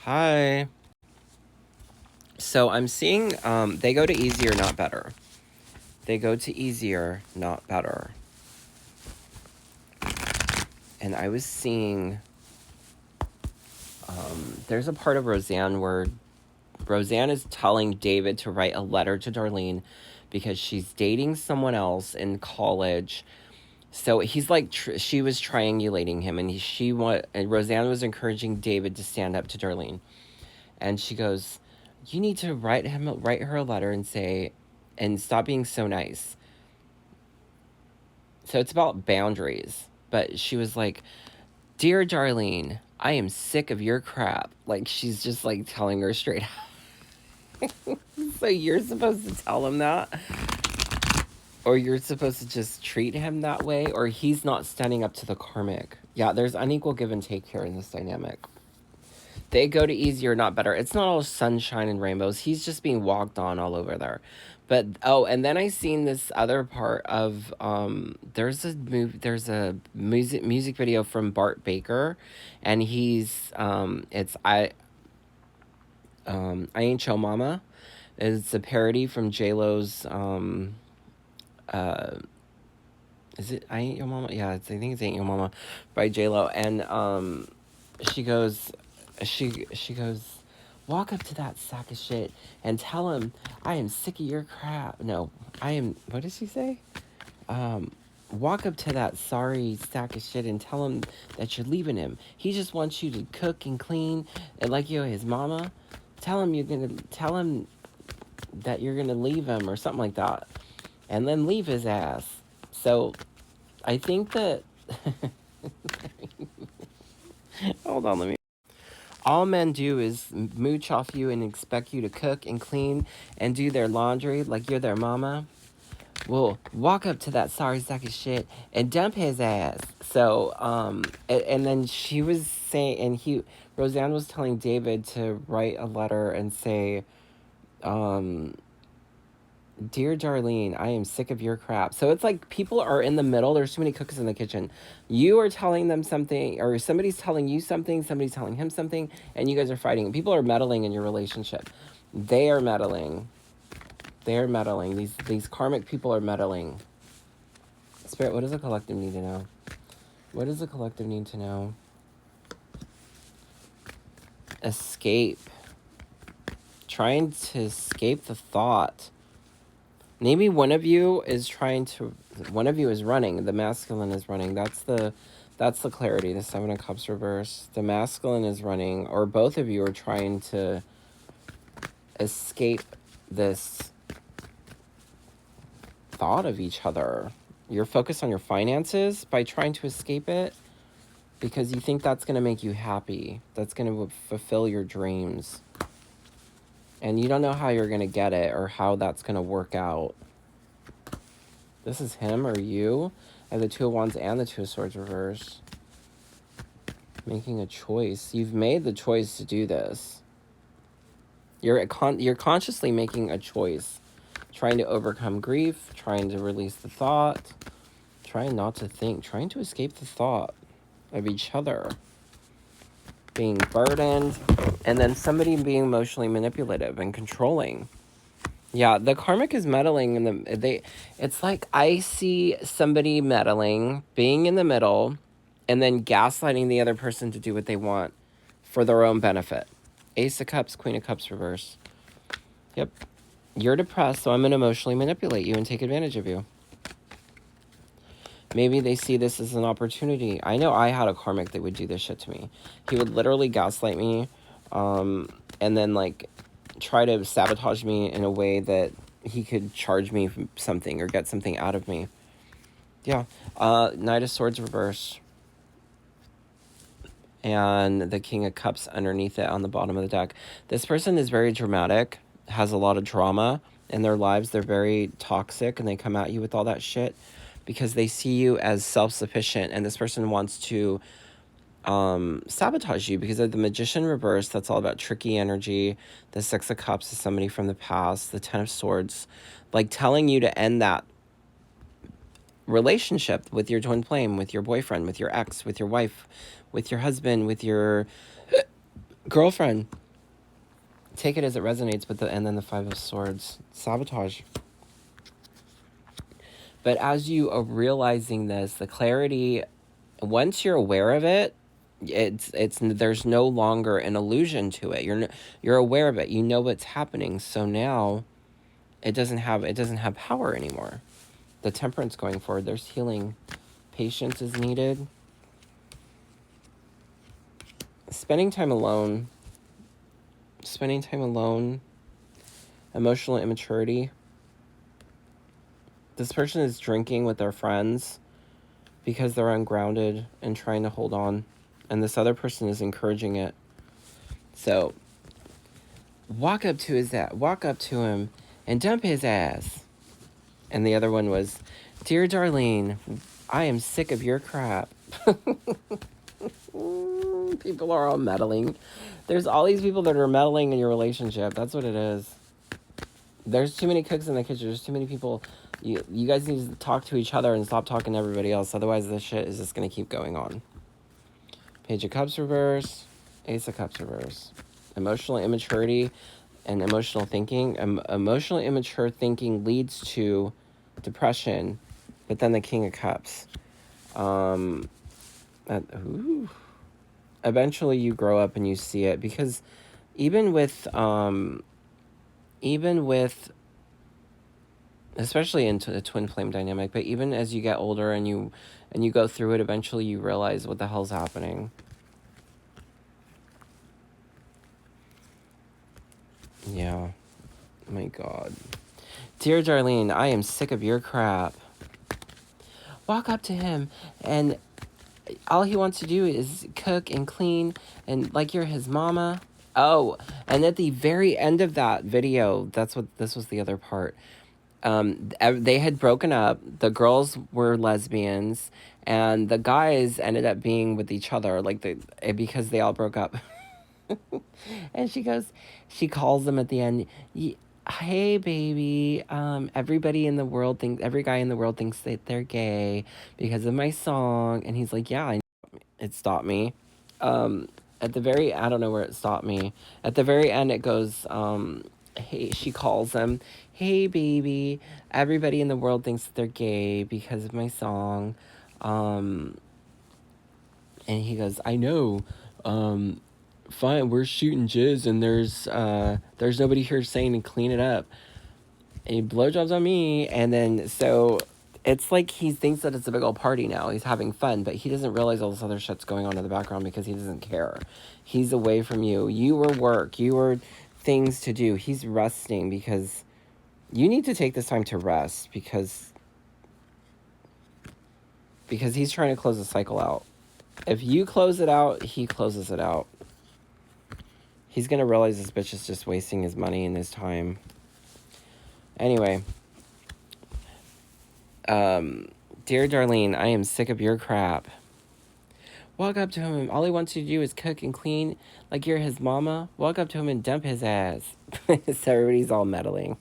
Hi. So I'm seeing they go to easier, not better. They go to easier, not better. And I was seeing there's a part of Roseanne where Roseanne is telling David to write a letter to Darlene because she's dating someone else in college. So he's like she was triangulating him, and and Roseanne was encouraging David to stand up to Darlene, and she goes, "You need to write her a letter and say, and stop being so nice." So it's about boundaries. But she was like, "Dear Darlene, I am sick of your crap." Like she's just like telling her straight. So you're supposed to tell him that, or you're supposed to just treat him that way, or he's not standing up to the karmic. Yeah, there's unequal give and take here in this dynamic. They go to easier, not better. It's not all sunshine and rainbows. He's just being walked on all over there. But and then I seen this other part of there's a music video from Bart Baker, and he's it's I Ain't Your Mama. It's a parody from J Lo's uh is it I Ain't Your Mama? Yeah, I think it's Ain't Your Mama by J Lo, and she goes she goes, "Walk up to that sack of shit and tell him I am sick of your crap." No, I am, what does she say? Um, Walk up to that sorry sack of shit and tell him that you're leaving him. He just wants you to cook and clean and like you're his mama. Tell him that you're gonna leave him or something like that. And then leave his ass. So I think that hold on, let me. All men do is mooch off you and expect you to cook and clean and do their laundry like you're their mama. Well, walk up to that sorry sack of shit and dump his ass. So, and then she was saying, and Roseanne was telling David to write a letter and say, um, "Dear Darlene, I am sick of your crap." So it's like people are in the middle. There's too many cooks in the kitchen. You are telling them something, or somebody's telling you something, somebody's telling him something, and you guys are fighting. People are meddling in your relationship. They are meddling. They're meddling. These karmic people are meddling. Spirit, what does the collective need to know? What does the collective need to know? Escape. Trying to escape the thought. Maybe one of you is running. The masculine is running. That's the clarity. The Seven of Cups reverse. The masculine is running, or both of you are trying to escape this thought of each other. You're focused on your finances by trying to escape it because you think that's going to make you happy. That's going to fulfill your dreams. And you don't know how you're going to get it or how that's going to work out. This is him or you. I have the Two of Wands and the Two of Swords reverse. Making a choice. You've made the choice to do this. You're consciously making a choice. Trying to overcome grief. Trying to release the thought. Trying not to think. Trying to escape the thought of each other. Being burdened. And then somebody being emotionally manipulative and controlling. Yeah, the karmic is meddling it's like I see somebody meddling, being in the middle, and then gaslighting the other person to do what they want for their own benefit. Ace of Cups, Queen of Cups reverse. Yep. You're depressed, so I'm going to emotionally manipulate you and take advantage of you. Maybe they see this as an opportunity. I know I had a karmic that would do this shit to me. He would literally gaslight me, and then like try to sabotage me in a way that he could charge me something or get something out of me. Yeah. Knight of Swords reverse. And the King of Cups underneath it on the bottom of the deck. This person is very dramatic, has a lot of drama in their lives. They're very toxic, and they come at you with all that shit because they see you as self-sufficient, and this person wants to sabotage you because of the Magician reverse. That's all about tricky energy. The Six of Cups is somebody from the past. The Ten of Swords, like telling you to end that relationship with your twin flame, with your boyfriend, with your ex, with your wife, with your husband, with your Girlfriend. Take it as it resonates, and then the Five of Swords. Sabotage. But as you are realizing this, the clarity, once you're aware of it, it's there's no longer an illusion to it. You're aware of it. You know what's happening. So now it doesn't have power anymore. The Temperance going forward, there's healing. Patience is needed. Spending time alone. Emotional immaturity. This person is drinking with their friends because they're ungrounded and trying to hold on. And this other person is encouraging it. So, walk up to him and dump his ass. And the other one was, Dear Darlene, I am sick of your crap. People are all meddling. There's all these people that are meddling in your relationship. That's what it is. There's too many cooks in the kitchen. There's too many people. You guys need to talk to each other and stop talking to everybody else. Otherwise, this shit is just going to keep going on. Page of Cups reverse. Ace of Cups reverse. Emotional immaturity and emotional thinking. Emotionally immature thinking leads to depression, but then the King of Cups. Eventually you grow up and you see it, because even with especially into the twin flame dynamic, but even as you get older and you go through it, eventually you realize what the hell's happening. Yeah. My God. Dear Darlene, I am sick of your crap. Walk up to him, and all he wants to do is cook and clean, and like you're his mama. Oh, and at the very end of that video, this was the other part. They had broken up. The girls were lesbians, and the guys ended up being with each other, because they all broke up. And she calls them at the end. Hey, baby. Every guy in the world thinks that they're gay because of my song. And he's like, yeah, it stopped me. At the very, I don't know where it stopped me. At the very end, it goes, hey, she calls him, hey, baby, everybody in the world thinks that they're gay because of my song. And he goes, I know, fine, we're shooting jizz, and there's nobody here saying to clean it up. And he blowjobs on me, and then, so it's like he thinks that it's a big old party now. He's having fun, but he doesn't realize all this other shit's going on in the background because he doesn't care. He's away from you. You were work. You were things to do. He's resting because you need to take this time to rest because he's trying to close the cycle out. If you close it out, he closes it out. He's going to realize this bitch is just wasting his money and his time. Anyway. Dear Darlene, I am sick of your crap. Walk up to him. All he wants you to do is cook and clean like you're his mama. Walk up to him and dump his ass. So everybody's all meddling.